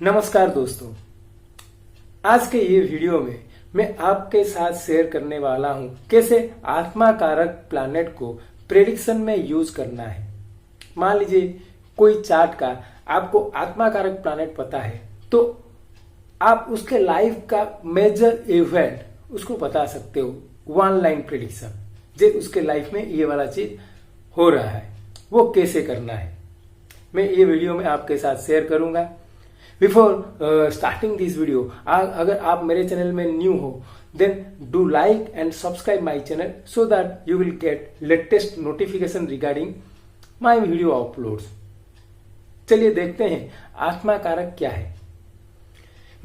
नमस्कार दोस्तों, आज के ये वीडियो में मैं आपके साथ शेयर करने वाला हूं कैसे आत्मा कारक प्लैनेट को प्रेडिक्शन में यूज करना है। मान लीजिए कोई चार्ट का आपको आत्मा कारक प्लैनेट पता है तो आप उसके लाइफ का मेजर इवेंट उसको बता सकते हो। वन लाइन प्रेडिक्शन, जे उसके लाइफ में ये वाला चीज हो रहा है, वो कैसे करना है मैं ये वीडियो में आपके साथ शेयर करूंगा। बिफोर स्टार्टिंग दिस वीडियो, अगर आप मेरे चैनल में न्यू हो then do like and subscribe my channel so that you will get latest notification regarding my video uploads. चलिए देखते हैं आत्मा कारक क्या है।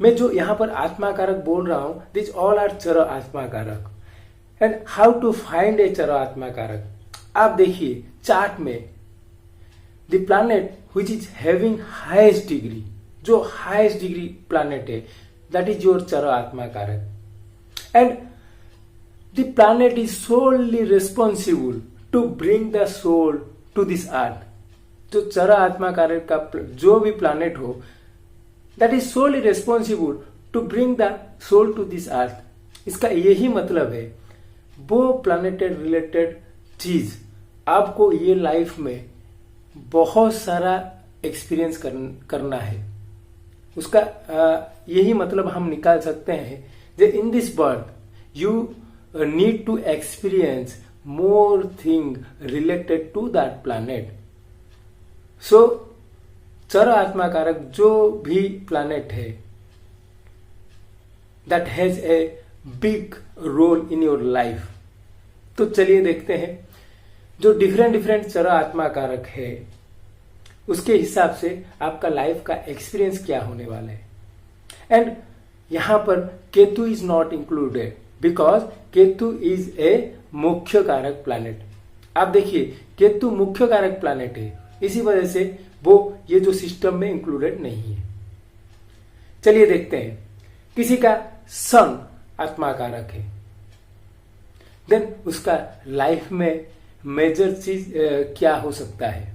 मैं जो यहाँ पर आत्मा कारक बोल रहा हूं, दिस ऑल आर चर आत्मा कारक and how to find a चर आत्मा कारक। आप देखिए चार्ट में the planet which is having highest degree, जो हाईएस्ट डिग्री प्लैनेट है, दैट इज योर चर आत्मा कारक and the planet is solely responsible to bring the soul to this earth. जो चर आत्मा कारक का जो भी प्लैनेट हो, that is solely responsible to bring the soul to this earth. इसका यही मतलब है वो प्लैनेटेड रिलेटेड चीज आपको ये लाइफ में बहुत सारा एक्सपीरियंस करना है। उसका यही मतलब हम निकाल सकते हैं कि in this birth you need to experience more thing related to that planet. So चर आत्मा कारक जो भी प्लैनेट है that has a big role in your life. तो चलिए देखते हैं जो डिफरेंट चर आत्मा कारक है उसके हिसाब से आपका लाइफ का एक्सपीरियंस क्या होने वाला है। एंड यहां पर Ketu is not included because Ketu is a मुख्य कारक प्लैनेट। आप देखिए केतु मुख्य कारक प्लैनेट है, इसी वजह से वो ये जो सिस्टम में इंक्लूडेड नहीं है। चलिए देखते हैं किसी का सन आत्मा कारक है, देन उसका लाइफ में मेजर चीज क्या हो सकता है।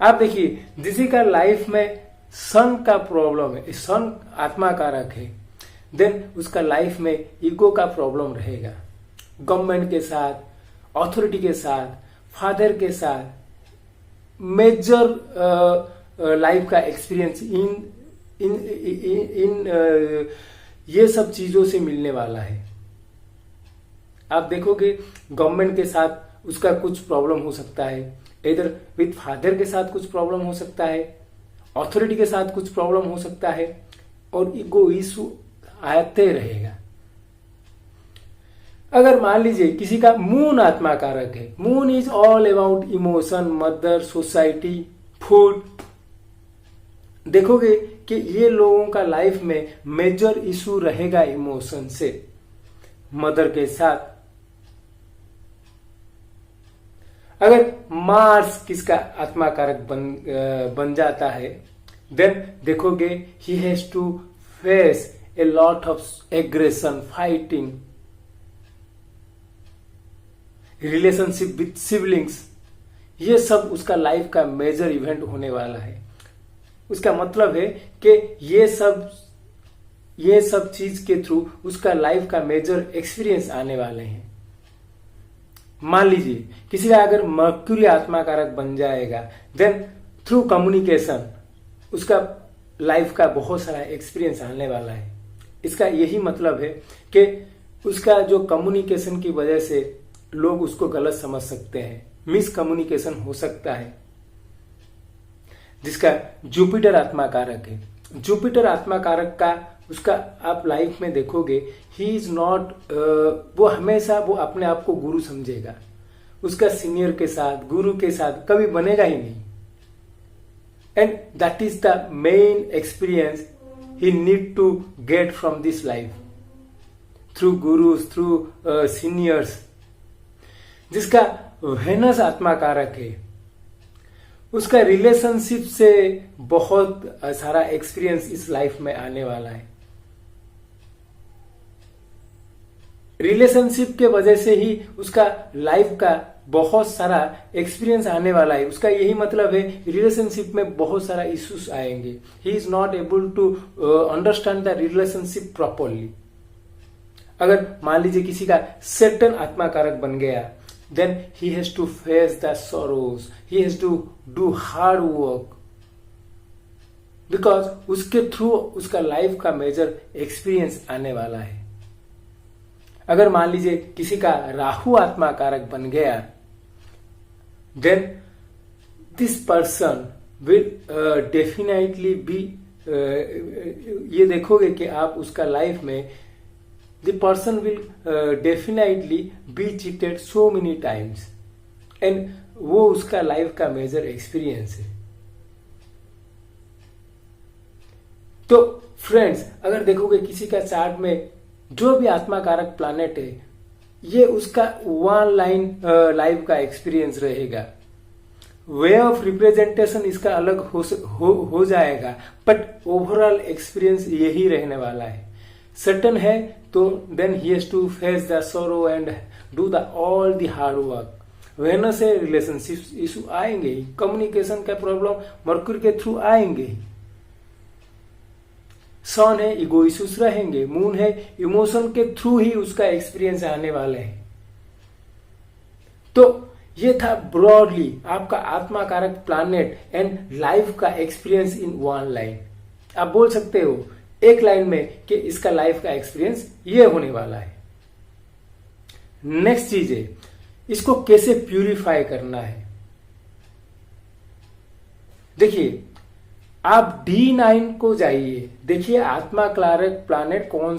आप देखिए जिसी का लाइफ में सन का प्रॉब्लम है, सन आत्मा कारक है, देन उसका लाइफ में ईगो का प्रॉब्लम रहेगा। गवर्नमेंट के साथ, अथॉरिटी के साथ, फादर के साथ मेजर लाइफ का एक्सपीरियंस इन ये सब चीजों से मिलने वाला है। आप देखोगे गवर्नमेंट के साथ उसका कुछ प्रॉब्लम हो सकता है, इधर विथ फादर के साथ कुछ प्रॉब्लम हो सकता है, अथॉरिटी के साथ कुछ प्रॉब्लम हो सकता है और ईगो इशू आते रहेगा। अगर मान लीजिए किसी का मून आत्मा कारक है, moon is all about emotion, mother, society, food. देखोगे कि ये लोगों का लाइफ में मेजर इशू रहेगा इमोशन से, मदर के साथ। अगर मार्स किसका आत्मा कारक बन जाता है, देन देखोगे he has to face a lot of aggression, fighting, relationship with siblings. ये सब उसका लाइफ का मेजर इवेंट होने वाला है। उसका मतलब है कि ये सब चीज के थ्रू उसका लाइफ का मेजर एक्सपीरियंस आने वाले हैं। मान लीजिए किसी का अगर मर्क्यूरी आत्मा कारक बन जाएगा, देन थ्रू कम्युनिकेशन उसका लाइफ का बहुत सारा एक्सपीरियंस आने वाला है। इसका यही मतलब है कि उसका जो कम्युनिकेशन की वजह से लोग उसको गलत समझ सकते हैं, मिस कम्युनिकेशन हो सकता है। जिसका जुपिटर आत्मा कारक है, जुपिटर आत्मा कारक का उसका आप लाइफ में देखोगे ही इज नॉट, वो हमेशा वो अपने आप को गुरु समझेगा। उसका सीनियर के साथ, गुरु के साथ कभी बनेगा ही नहीं। And that is the main experience he need to get from this life through gurus, through seniors. जिसका वेनस आत्मा कारक है, उसका रिलेशनशिप से बहुत सारा एक्सपीरियंस इस लाइफ में आने वाला है। रिलेशनशिप के वजह से ही उसका लाइफ का बहुत सारा एक्सपीरियंस आने वाला है। उसका यही मतलब है रिलेशनशिप में बहुत सारा इश्यूज आएंगे। He is not able to understand the relationship properly. अगर मान लीजिए किसी का सेटन आत्मा कारक बन गया, then he has to face the sorrows, he has to do hard work, because उसके थ्रू उसका लाइफ का मेजर एक्सपीरियंस आने वाला है। अगर मान लीजिए किसी का राहु आत्मा कारक बन गया, then this person will definitely be, ये देखोगे कि आप उसका लाइफ में the person will definitely be cheated so many times, and वो उसका लाइफ का मेजर एक्सपीरियंस है। तो फ्रेंड्स, अगर देखोगे किसी का चार्ट में जो भी आत्मा कारक प्लैनेट है, ये उसका वन लाइन लाइफ का एक्सपीरियंस रहेगा। वे ऑफ रिप्रेजेंटेशन इसका अलग हो जाएगा, बट ओवरऑल एक्सपीरियंस यही रहने वाला है। सर्टन है तो then he has to face the sorrow and do the all the hard work. Venus से रिलेशनशिप इशू आएंगे, कम्युनिकेशन का प्रॉब्लम मरकुरी के थ्रू आएंगे। सन है, ईगो इश्यूज रहेंगे। मून है, इमोशन के थ्रू ही उसका एक्सपीरियंस आने वाले हैं। तो ये था ब्रॉडली आपका आत्मा कारक प्लैनेट एंड लाइफ का एक्सपीरियंस इन वन लाइन। आप बोल सकते हो एक लाइन में कि इसका लाइफ का एक्सपीरियंस ये होने वाला है। नेक्स्ट चीज है, इसको कैसे प्यूरिफाई करना है। देखिए, आप D9 को जाइए, देखिए आत्मा कारक प्लैनेट कौन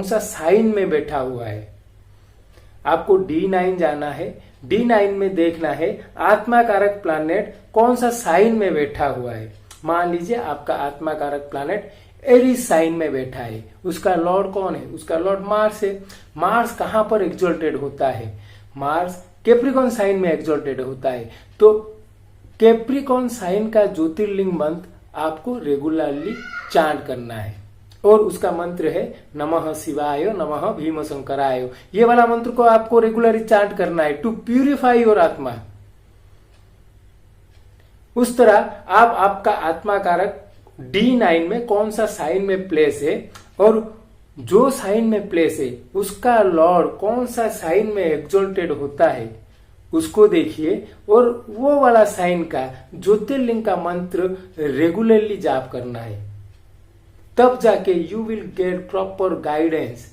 सा साइन में बैठा हुआ है। आपको D9 जाना है, D9 में देखना है आत्मा कारक प्लैनेट कौन सा साइन में बैठा हुआ है। मान लीजिए आपका आत्मा कारक प्लैनेट एरीज साइन में बैठा है। उसका लॉर्ड कौन है? उसका लॉर्ड मार्स है। मार्स कहां पर एक्सॉल्टेड होता है? मार्स कैप्रिकॉर्न साइन में एक्सॉल्टेड होता है। तो कैप्रिकॉर्न साइन का ज्योतिर्लिंग मंत्र आपको रेगुलरली चांट करना है, और उसका मंत्र है नमः शिवाय, नमः भीम शंकराय। ये वाला मंत्र को आपको रेगुलरली चांट करना है टू प्यूरिफाई योर आत्मा। उस तरह आप आपका आत्मा कारक D9 में कौन सा साइन में प्लेस है, और जो साइन में प्लेस है उसका लॉर्ड कौन सा साइन में एक्सॉल्टेड होता है, उसको देखिए, और वो वाला साइन का ज्योतिर्लिंग का मंत्र रेगुलरली जाप करना है। तब जाके you will get proper guidance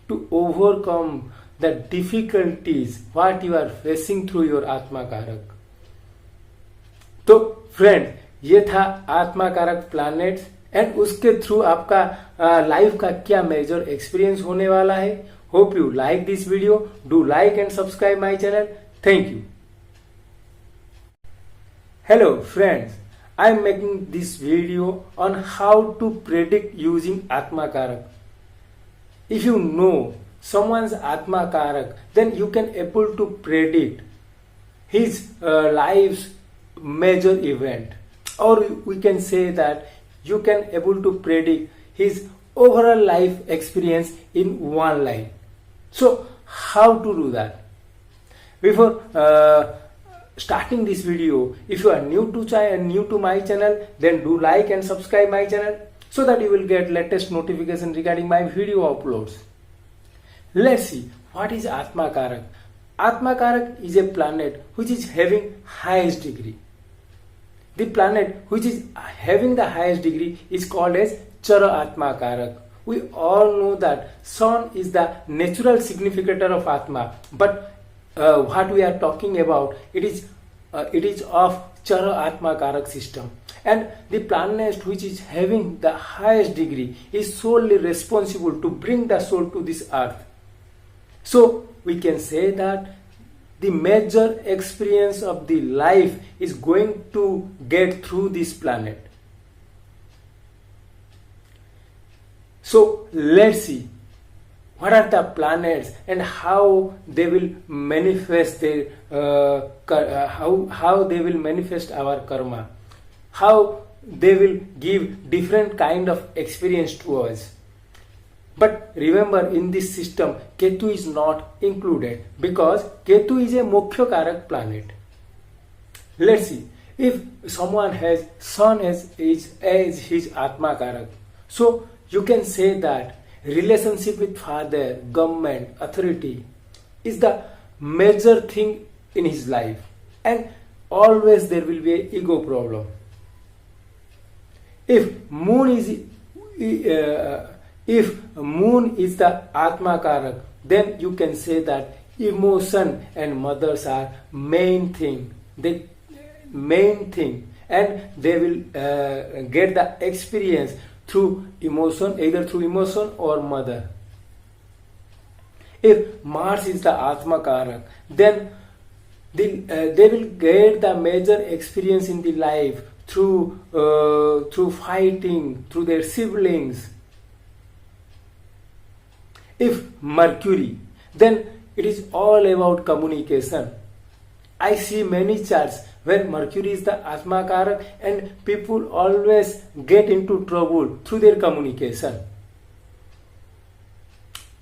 to overcome the difficulties what you are facing through your आत्मा कारक। तो फ्रेंड, ये था आत्मा कारक प्लैनेट्स एंड उसके थ्रू आपका लाइफ का क्या मेजर एक्सपीरियंस होने वाला है। Hope you like this video. Do like and subscribe my channel. Thank you. Hello friends, I am making this video on how to predict using Atma Karak. If you know someone's Atma Karak, then you can able to predict his life's major event, or we can say that you can able to predict his overall life experience in one line. So how to do that? Before starting this video, if you are new to my channel, then do like and subscribe my channel so that you will get latest notification regarding my video uploads. Let's see what is Atma Karak. Atma Karak is a planet which is having highest degree. The planet which is having the highest degree is called as Chara Atma Karak. We all know that Sun is the natural significator of Atma, but what we are talking about, it is of Chara Atma Karak system, and the planet which is having the highest degree is solely responsible to bring the soul to this earth. So we can say that the major experience of the life is going to get through this planet. So let's see what are the planets and how they will manifest their how they will manifest our karma, how they will give different kind of experience to us. But remember, in this system, Ketu is not included because Ketu is a Moksha Karak planet. Let's see. If someone has Sun as his Atma Karak, so you can say that relationship with father, government, authority is the major thing in his life, and always there will be an ego problem. If moon is the Atma Karak, then you can say that emotion and mothers are main thing. And they will get the experience through emotion, either through emotion or mother. If Mars is the Atma Karak, then they will get the major experience in the life through fighting, through their siblings. If Mercury, then it is all about communication. I see many charts where Mercury is the Atma Karak and people always get into trouble through their communication.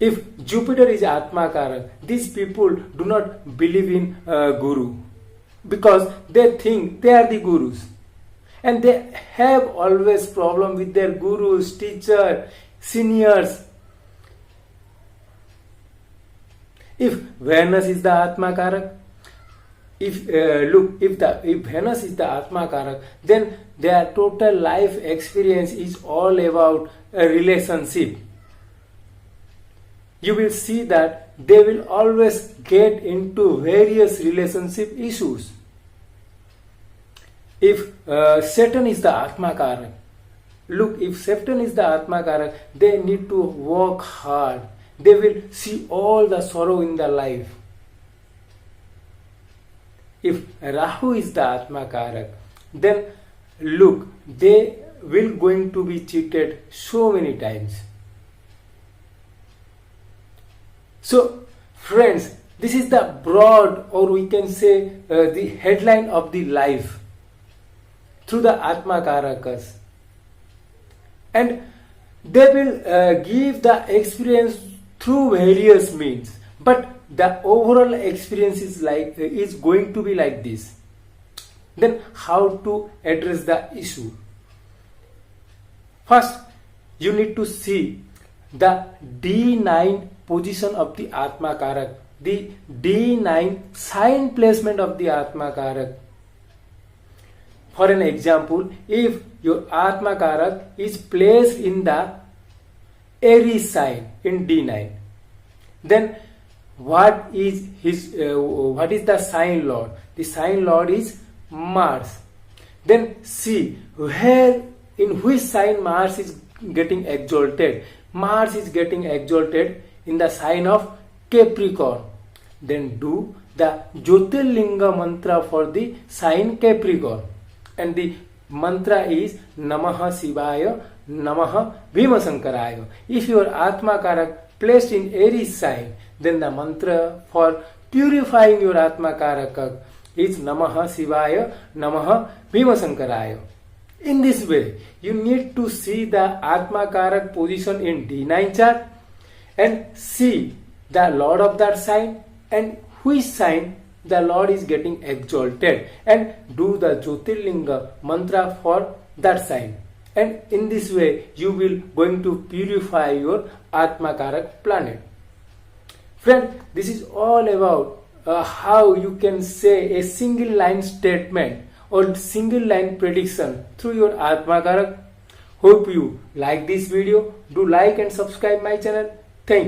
If Jupiter is Atma Karak, these people do not believe in Guru because they think they are the Gurus. And they have always problem with their Gurus, teacher, seniors. If Venus is the Atma Karak, if Venus is the Atma Karak, then their total life experience is all about a relationship. You will see that they will always get into various relationship issues. If Saturn is the Atma Karak, if Saturn is the Atma Karak, they need to work hard. They will see all the sorrow in their life. If Rahu is the Atma Karak, then they will going to be cheated so many times. So friends, this is the broad, or we can say the headline of the life through the Atma Karakas. And they will give the experience through various means, but the overall experience is going to be like this. Then how to address the issue? First, you need to see the D9 position of the Atma Karak, the D9 sign placement of the Atma Karak. For an example, if your Atma Karak is placed in the Aries sign in D9, then what is the sign lord? The sign lord is Mars. Then see in which sign Mars is getting exalted. Mars is getting exalted in the sign of Capricorn. Then do the Jyotirlinga mantra for the sign Capricorn, and the mantra is Namaha Shivaya, Namaha Bhimashankaraya. If your Atma Karak placed in Aries sign, then the mantra for purifying your Atma Karaka is Namaha Shivaya, Namaha Bhimashankaraya. In this way, you need to see the Atma Karak position in D9 chart and see the Lord of that sign and which sign the Lord is getting exalted, and do the Jyotirlinga mantra for that sign. And in this way, you will going to purify your Atma Karak planet. Friend, this is all about how you can say a single line statement or single line prediction through your Atma Karak. Hope you like this video. Do like and subscribe my channel. Thank you.